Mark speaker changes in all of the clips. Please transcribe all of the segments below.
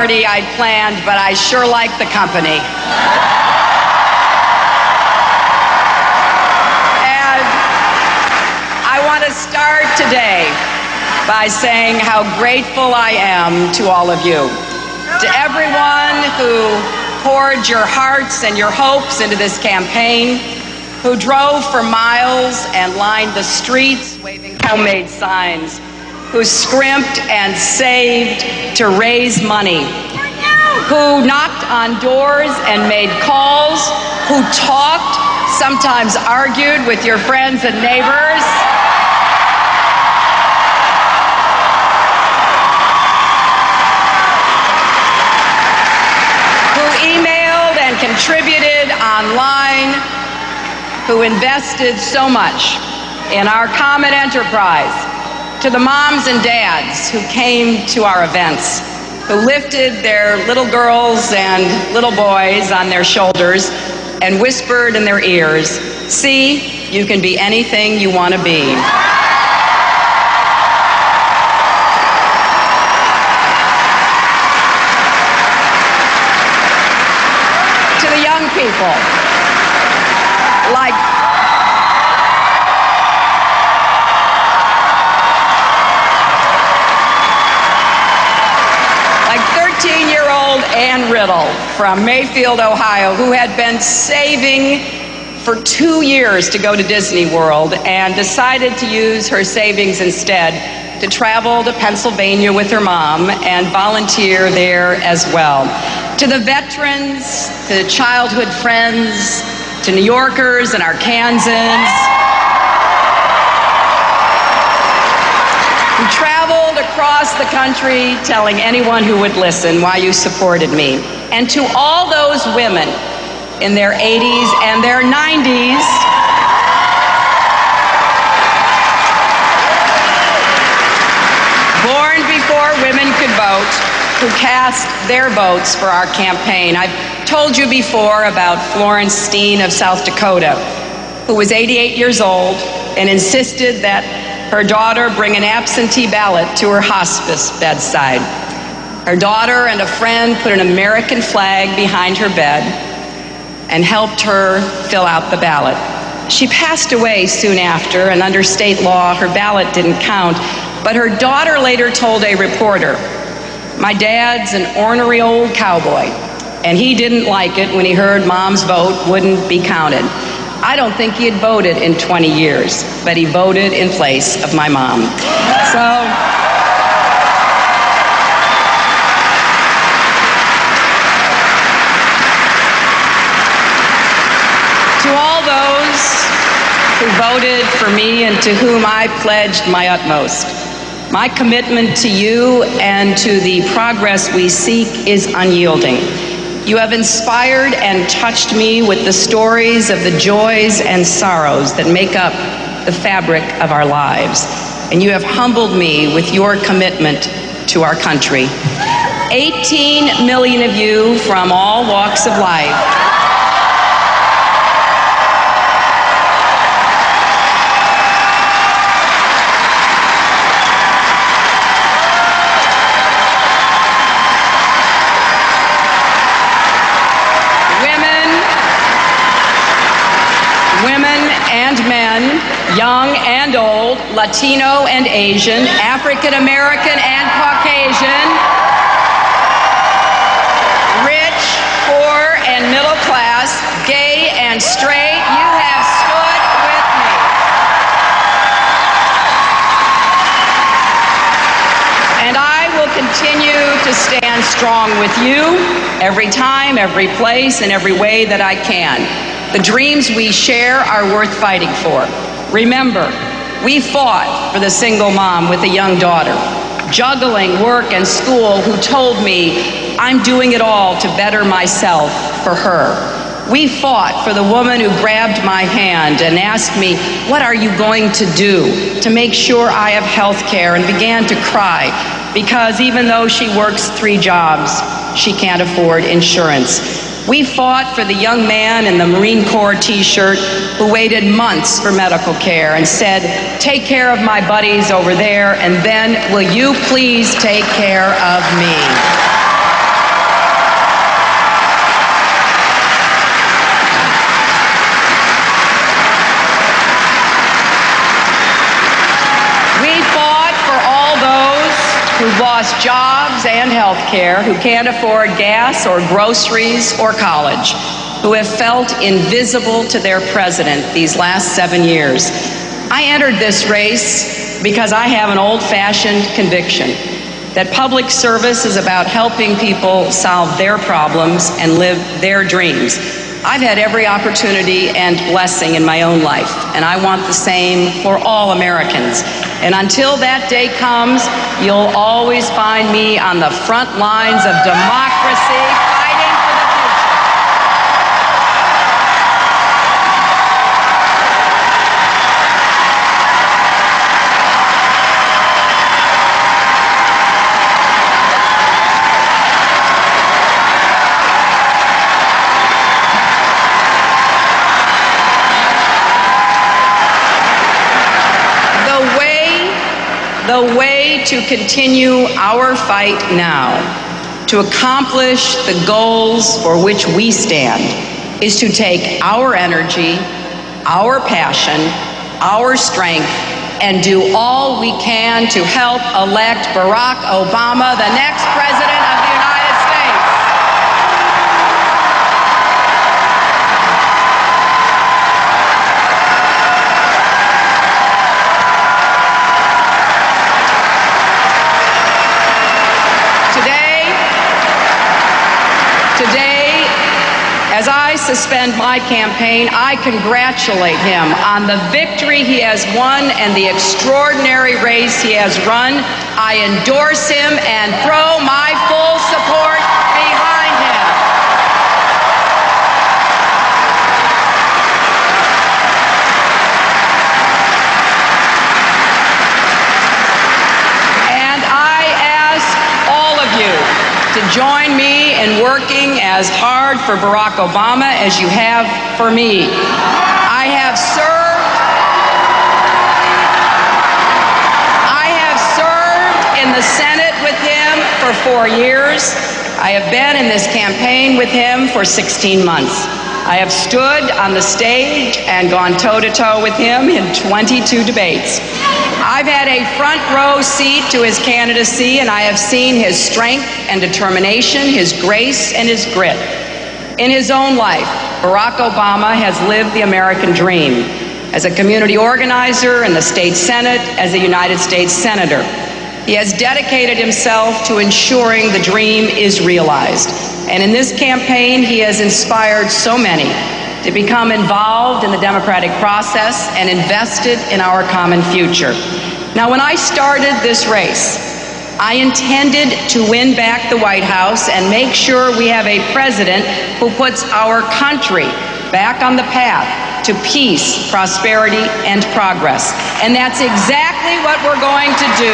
Speaker 1: party I'd planned, but I sure like the company. And I want to start today by saying how grateful I am to all of you. To everyone who poured your hearts and your hopes into this campaign, who drove for miles and lined the streets waving homemade signs, who scrimped and saved to raise money, who knocked on doors and made calls, who talked, sometimes argued with your friends and neighbors, who emailed and contributed online, who invested so much in our common enterprise, to the moms and dads who came to our events, who lifted their little girls and little boys on their shoulders and whispered in their ears, "See, you can be anything you want to be." To the young people, like like 13-year-old Ann Riddle from Mayfield, Ohio, who had been saving for 2 years to go to Disney World and decided to use her savings instead to travel to Pennsylvania with her mom and volunteer there as well. To the veterans, to childhood friends, to New Yorkers and Arkansans who traveled across the country telling anyone who would listen why you supported me. And to all those women in their 80s and their 90s born before women could vote, who cast their votes for our campaign. I've told you before about Florence Steen of South Dakota, who was 88 years old and insisted that her daughter bring an absentee ballot to her hospice bedside. Her daughter and a friend put an American flag behind her bed and helped her fill out the ballot. She passed away soon after, and under state law, her ballot didn't count, but her daughter later told a reporter, "My dad's an ornery old cowboy, and he didn't like it when he heard Mom's vote wouldn't be counted. I don't think he had voted in 20 years, but he voted in place of my mom." So, to all those who voted for me and to whom I pledged my utmost, my commitment to you and to the progress we seek is unyielding. You have inspired and touched me with the stories of the joys and sorrows that make up the fabric of our lives. And you have humbled me with your commitment to our country. 18 million of you from all walks of life young and old, Latino and Asian, African American and Caucasian, rich, poor and middle class, gay and straight, you have stood with me. And I will continue to stand strong with you every time, every place, and every way that I can. The dreams we share are worth fighting for. Remember, we fought for the single mom with a young daughter, juggling work and school, who told me, "I'm doing it all to better myself for her." We fought for the woman who grabbed my hand and asked me, "What are you going to do to make sure I have health care?" and began to cry because even though she works 3 jobs, she can't afford insurance. We fought for the young man in the Marine Corps t-shirt who waited months for medical care and said, "Take care of my buddies over there, and then will you please take care of me?" lost jobs and health care, who can't afford gas or groceries or college, who have felt invisible to their president these last 7 years. I entered this race because I have an old-fashioned conviction that public service is about helping people solve their problems and live their dreams. I've had every opportunity and blessing in my own life, and I want the same for all Americans. And until that day comes, you'll always find me on the front lines of democracy, fighting for the future. The way to continue our fight now, to accomplish the goals for which we stand, is to take our energy, our passion, our strength, and do all we can to help elect Barack Obama the next president of the United States. Today, as I suspend my campaign, I congratulate him on the victory he has won and the extraordinary race he has run. I endorse him and throw my full support behind him. And I ask all of you to join me in working as hard for Barack Obama as you have for me. I have served in the Senate with him for 4 years. I have been in this campaign with him for 16 months. I have stood on the stage and gone toe-to-toe with him in 22 debates. I've had a front row seat to his candidacy, and I have seen his strength and determination, his grace and his grit. In his own life, Barack Obama has lived the American dream as a community organizer in the state Senate, as a United States Senator. He has dedicated himself to ensuring the dream is realized. And in this campaign, he has inspired so many to become involved in the democratic process and invested in our common future. Now, when I started this race, I intended to win back the White House and make sure we have a president who puts our country back on the path to peace, prosperity, and progress. And that's exactly what we're going to do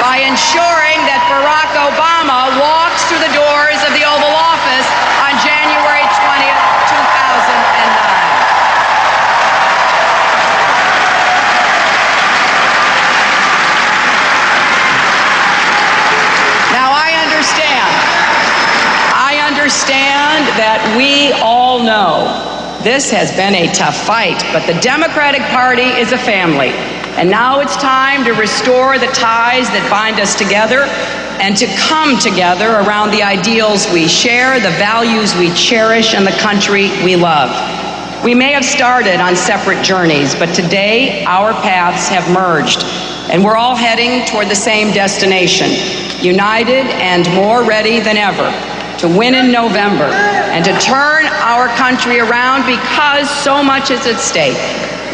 Speaker 1: by ensuring that Barack Obama walks through the doors of the Oval Office on January 20th, 2009. Now, I understand that we all know this has been a tough fight, but the Democratic Party is a family. And now it's time to restore the ties that bind us together and to come together around the ideals we share, the values we cherish, and the country we love. We may have started on separate journeys, but today our paths have merged, and we're all heading toward the same destination, united and more ready than ever to win in November and to turn our country around, because so much is at stake.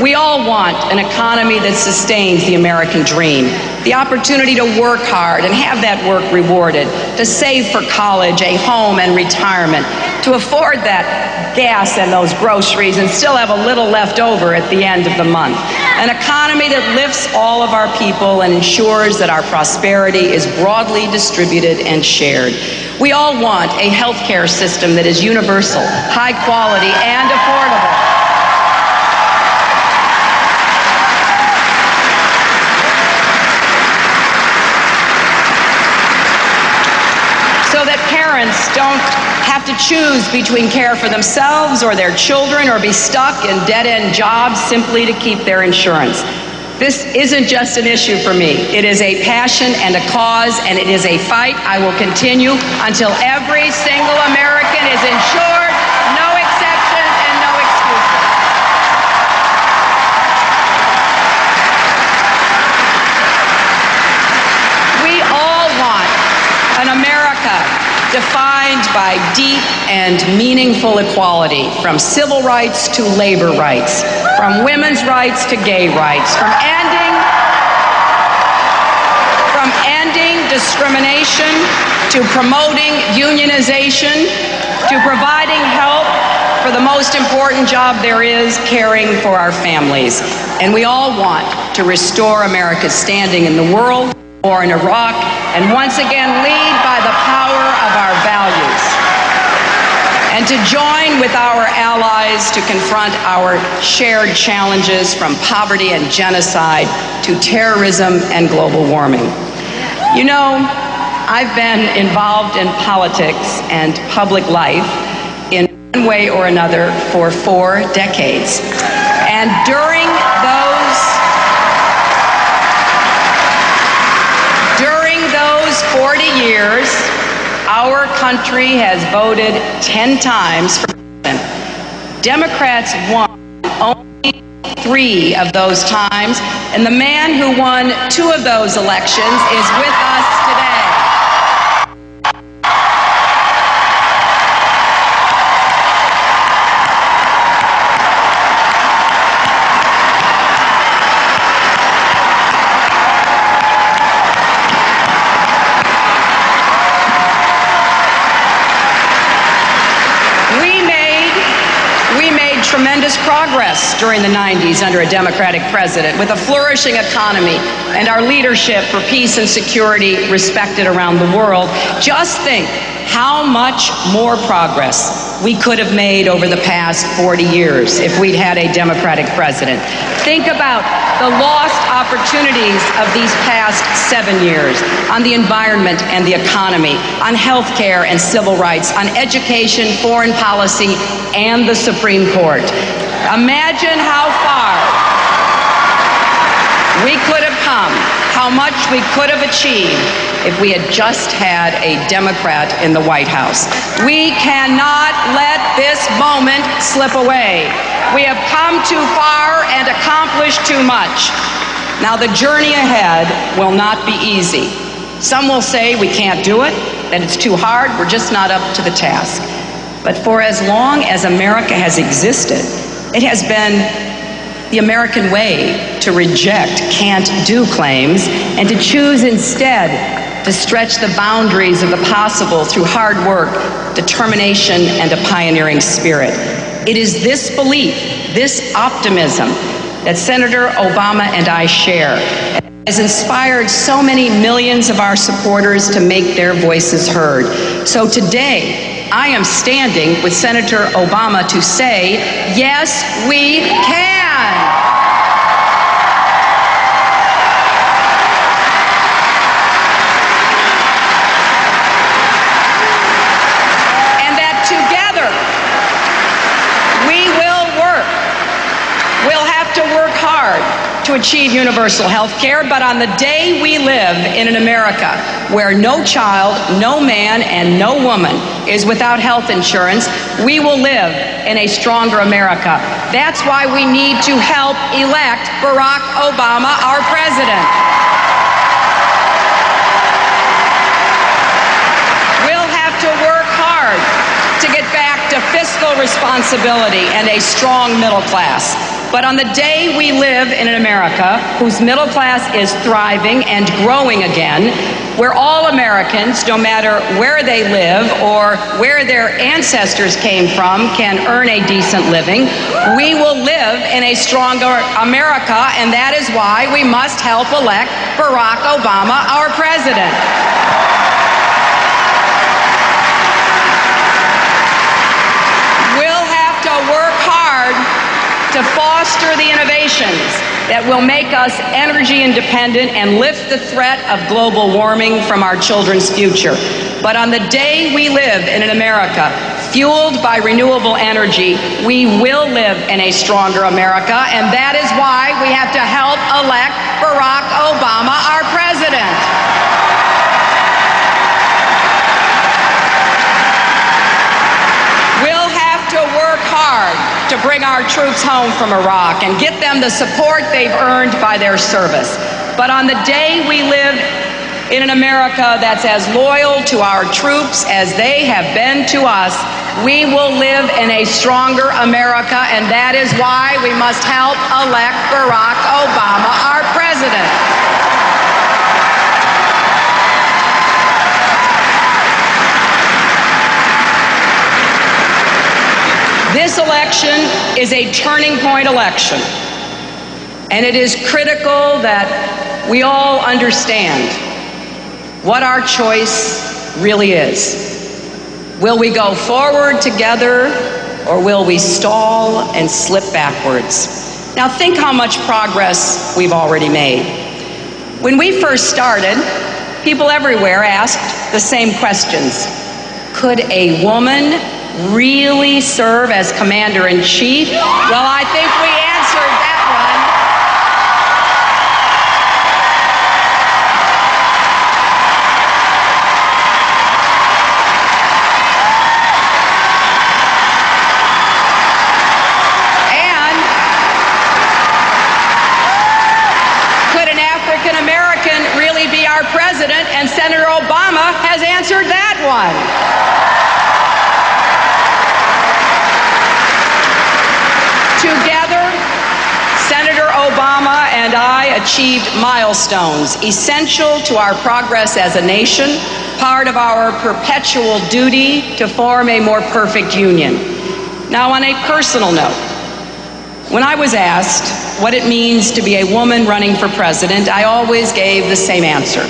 Speaker 1: We all want an economy that sustains the American dream, the opportunity to work hard and have that work rewarded, to save for college, a home, and retirement, to afford that gas and those groceries and still have a little left over at the end of the month. An economy that lifts all of our people and ensures that our prosperity is broadly distributed and shared. We all want a health care system that is universal, high quality, and affordable. So that parents don't have to choose between care for themselves or their children, or be stuck in dead-end jobs simply to keep their insurance. This isn't just an issue for me. It is a passion and a cause, and it is a fight I will continue until every single American is insured, no exceptions and no excuses. We all want an America defined by deep and meaningful equality, from civil rights to labor rights, from women's rights to gay rights, from ending discrimination to promoting unionization to providing help for the most important job there is, caring for our families. And we all want to restore America's standing in the world, war in Iraq, and once again lead by the power of our values, and to join with our allies to confront our shared challenges, from poverty and genocide to terrorism and global warming. You know, I've been involved in politics and public life in one way or another for 4 decades. And during those 40 years, our country has voted 10 times for president. Democrats won only 3 of those times, and the man who won 2 of those elections is with us today. Tremendous progress during the 90s under a Democratic president, with a flourishing economy and our leadership for peace and security respected around the world. Just think how much more progress we could have made over the past 40 years if we'd had a Democratic president. Think about the lost opportunities of these past 7 years on the environment and the economy, on health care and civil rights, on education, foreign policy, and the Supreme Court. Imagine how far we could have come, how much we could have achieved if we had just had a Democrat in the White House. We cannot let this moment slip away. We have come too far and accomplished too much. Now, the journey ahead will not be easy. Some will say we can't do it, that it's too hard, we're just not up to the task. But for as long as America has existed, it has been the American way to reject can't-do claims and to choose instead to stretch the boundaries of the possible through hard work, determination, and a pioneering spirit. It is this belief, this optimism, that Senator Obama and I share, has inspired so many millions of our supporters to make their voices heard. So today, I am standing with Senator Obama to say, yes, we can. And that together, we will work. We'll have to work hard to achieve universal health care, but on the day we live in an America where no child, no man, and no woman is without health insurance, we will live in a stronger America. That's why we need to help elect Barack Obama our president. We'll have to work hard to get back to fiscal responsibility and a strong middle class. But on the day we live in an America whose middle class is thriving and growing again, where all Americans, no matter where they live or where their ancestors came from, can earn a decent living, we will live in a stronger America, and that is why we must help elect Barack Obama our president. We'll have to work hard to foster the innovations that will make us energy independent and lift the threat of global warming from our children's future. But on the day we live in an America fueled by renewable energy, we will live in a stronger America, and that is why we have to help elect Barack Obama our president. We'll have to work hard to bring our troops home from Iraq and get them the support they've earned by their service. But on the day we live in an America that's as loyal to our troops as they have been to us, we will live in a stronger America, and that is why we must help elect Barack Obama our president. This election is a turning point election, and it is critical that we all understand what our choice really is. Will we go forward together, or will we stall and slip backwards? Now think how much progress we've already made. When we first started, people everywhere asked the same questions. Could a woman really serve as commander-in-chief? Well, I think we answered that one. And could an African American really be our president? And Senator Obama has answered that one. Together, Senator Obama and I achieved milestones essential to our progress as a nation, part of our perpetual duty to form a more perfect union. Now, on a personal note, when I was asked what it means to be a woman running for president, I always gave the same answer,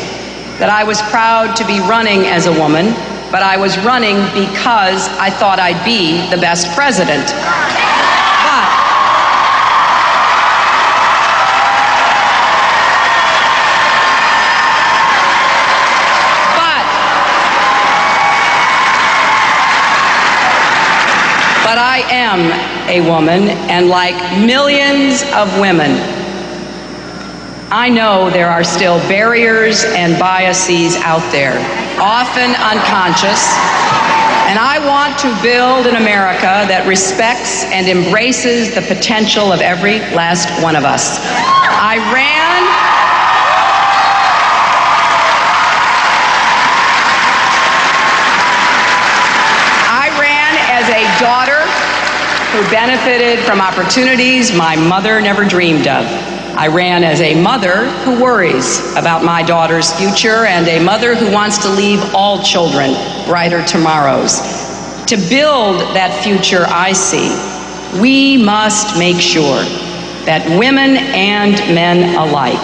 Speaker 1: that I was proud to be running as a woman, but I was running because I thought I'd be the best president. But I am a woman, and like millions of women, I know there are still barriers and biases out there, often unconscious, and I want to build an America that respects and embraces the potential of every last one of us. I ran as a daughter who benefited from opportunities my mother never dreamed of. I ran as a mother who worries about my daughter's future, and a mother who wants to leave all children brighter tomorrows. To build that future I see, we must make sure that women and men alike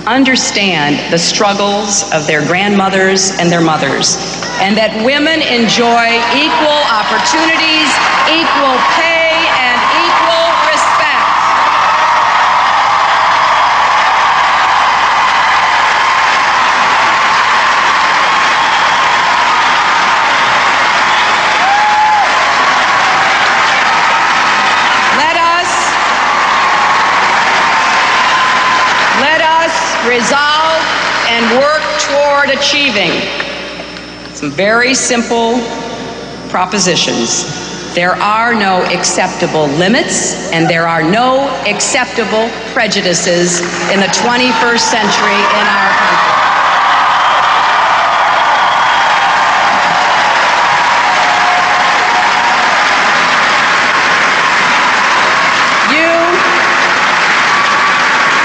Speaker 1: understand the struggles of their grandmothers and their mothers, and that women enjoy equal opportunities, equal pay, and equal respect. Let us resolve and work toward achieving some very simple propositions. There are no acceptable limits, and there are no acceptable prejudices in the 21st century in our country.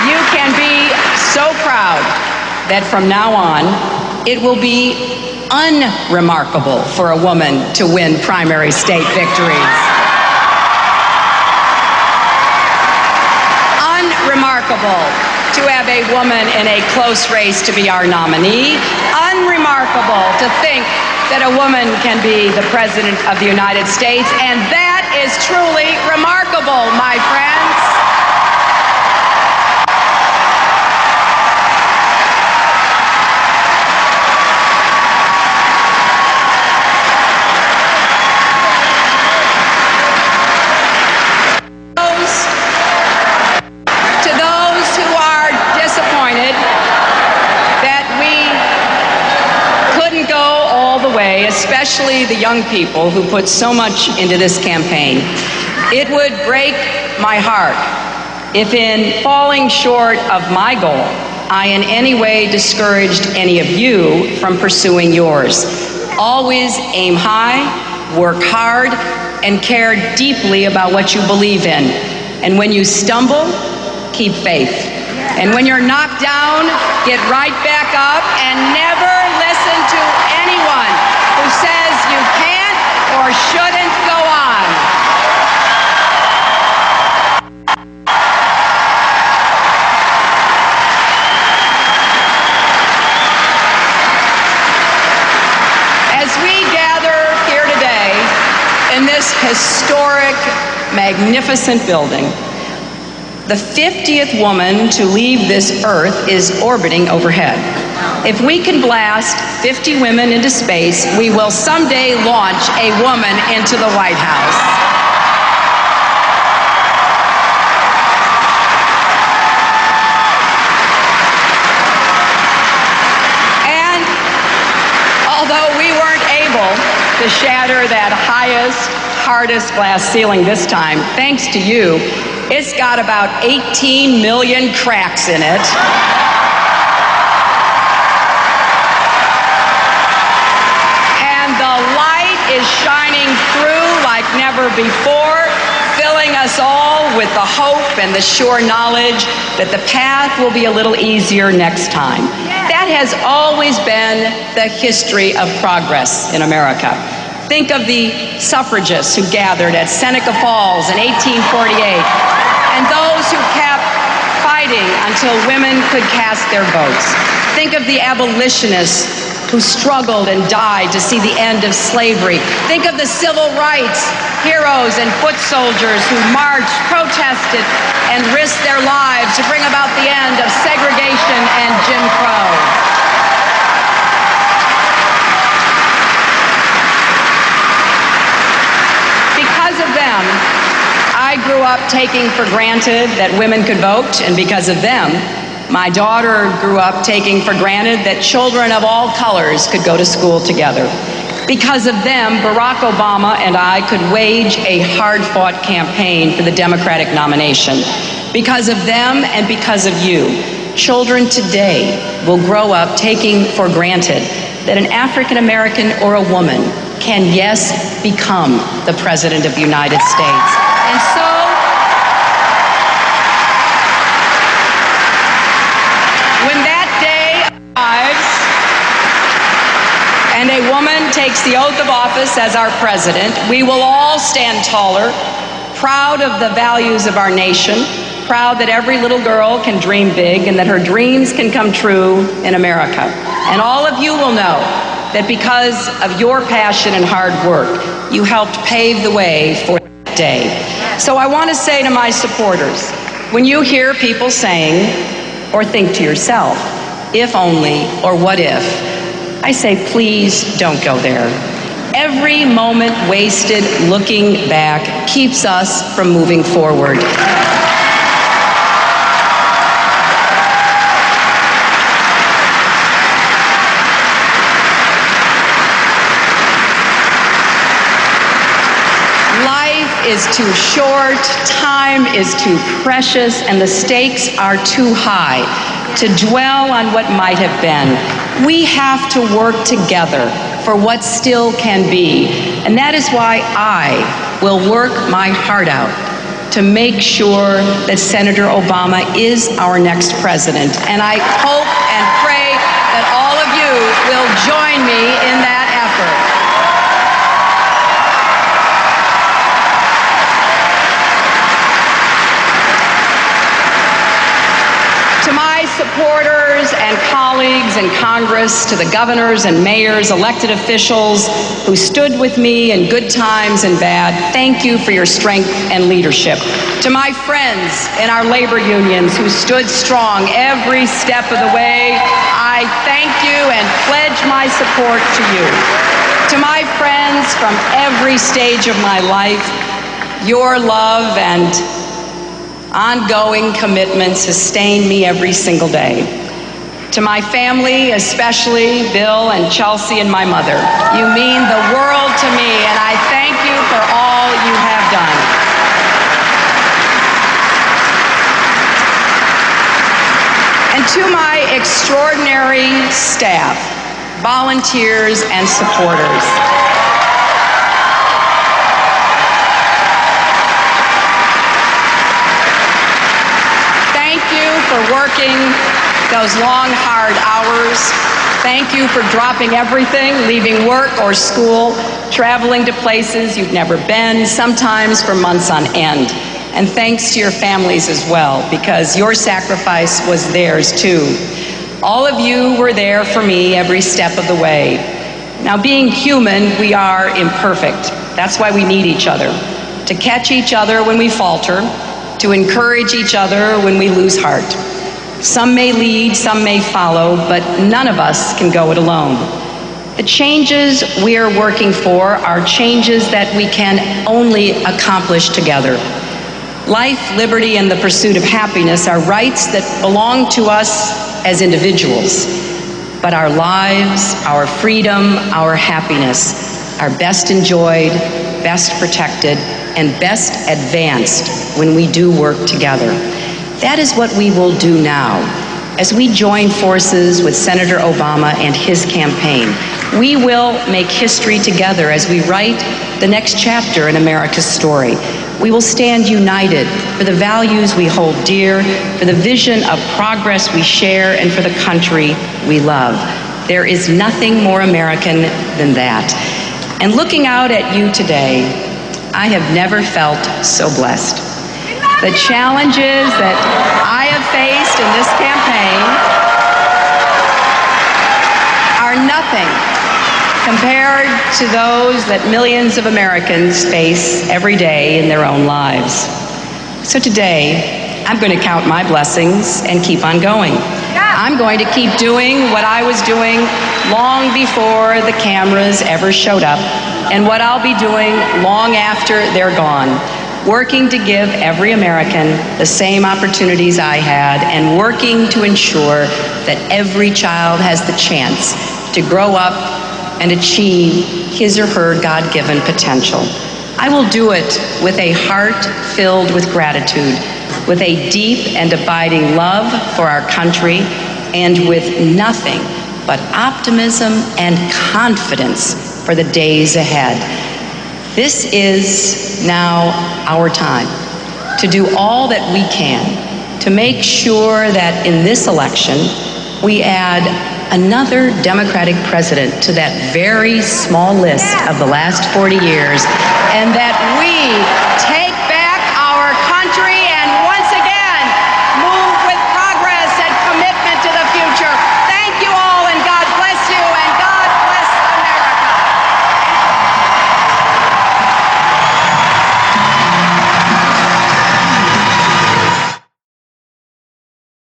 Speaker 1: You can be so proud that from now on, it will be unremarkable for a woman to win primary state victories. Unremarkable to have a woman in a close race to be our nominee. Unremarkable to think that a woman can be the President of the United States. And that is truly remarkable, my friends. especially the young people who put so much into this campaign. It would break my heart if in falling short of my goal, I in any way discouraged any of you from pursuing yours. Always aim high, work hard, and care deeply about what you believe in. And when you stumble, keep faith. And when you're knocked down, get right back up and never listen to anyone who says you can't or shouldn't go on. As we gather here today in this historic, magnificent building, the 50th woman to leave this earth is orbiting overhead. If we can blast 50 women into space, we will someday launch a woman into the White House. And although we weren't able to shatter that highest, hardest glass ceiling this time, thanks to you, it's got about 18 million cracks in it. And the light is shining through like never before, filling us all with the hope and the sure knowledge that the path will be a little easier next time. That has always been the history of progress in America. Think of the suffragists who gathered at Seneca Falls in 1848, and those who kept fighting until women could cast their votes. Think of the abolitionists who struggled and died to see the end of slavery. Think of the civil rights heroes and foot soldiers who marched, protested, and risked their lives to bring about the end of segregation and Jim Crow. Because of them, I grew up taking for granted that women could vote, and because of them, my daughter grew up taking for granted that children of all colors could go to school together. Because of them, Barack Obama and I could wage a hard-fought campaign for the Democratic nomination. Because of them and because of you, children today will grow up taking for granted that an African American or a woman can, yes, become the President of the United States. And so, when that day arrives and a woman takes the oath of office as our president, we will all stand taller, proud of the values of our nation, proud that every little girl can dream big and that her dreams can come true in America. And all of you will know that because of your passion and hard work, you helped pave the way for that day. So I want to say to my supporters, when you hear people saying, or think to yourself, if only, or what if, I say, please don't go there. Every moment wasted looking back keeps us from moving forward. Is too short, time is too precious, and the stakes are too high to dwell on what might have been. We have to work together for what still can be, and that is why I will work my heart out to make sure that Senator Obama is our next president. And I hope and pray that all of you will join me in that effort. Supporters and colleagues in Congress, to the governors and mayors, elected officials who stood with me in good times and bad, thank you for your strength and leadership. To my friends in our labor unions who stood strong every step of the way, I thank you and pledge my support to you. To my friends from every stage of my life, your love and ongoing commitment sustain me every single day. To my family, especially Bill and Chelsea and my mother, you mean the world to me, and I thank you for all you have done. And to my extraordinary staff, volunteers, and supporters, thank you for working those long, hard hours. Thank you for dropping everything, leaving work or school, traveling to places you've never been, sometimes for months on end. And thanks to your families as well, because your sacrifice was theirs too. All of you were there for me every step of the way. Now, being human, we are imperfect. That's why we need each other. To catch each other when we falter, to encourage each other when we lose heart. Some may lead, some may follow, but none of us can go it alone. The changes we are working for are changes that we can only accomplish together. Life, liberty, and the pursuit of happiness are rights that belong to us as individuals. But our lives, our freedom, our happiness are best enjoyed, best protected, and best advanced when we do work together. That is what we will do now as we join forces with Senator Obama and his campaign. We will make history together as we write the next chapter in America's story. We will stand united for the values we hold dear, for the vision of progress we share, and for the country we love. There is nothing more American than that. And looking out at you today, I have never felt so blessed. The challenges that I have faced in this campaign are nothing compared to those that millions of Americans face every day in their own lives. So today, I'm going to count my blessings and keep on going. I'm going to keep doing what I was doing long before the cameras ever showed up, and what I'll be doing long after they're gone. Working to give every American the same opportunities I had, and working to ensure that every child has the chance to grow up and achieve his or her God-given potential. I will do it with a heart filled with gratitude, with a deep and abiding love for our country, and with nothing but optimism and confidence for the days ahead. This is now our time to do all that we can to make sure that in this election we add another Democratic president to that very small list of the last 40 years, and that we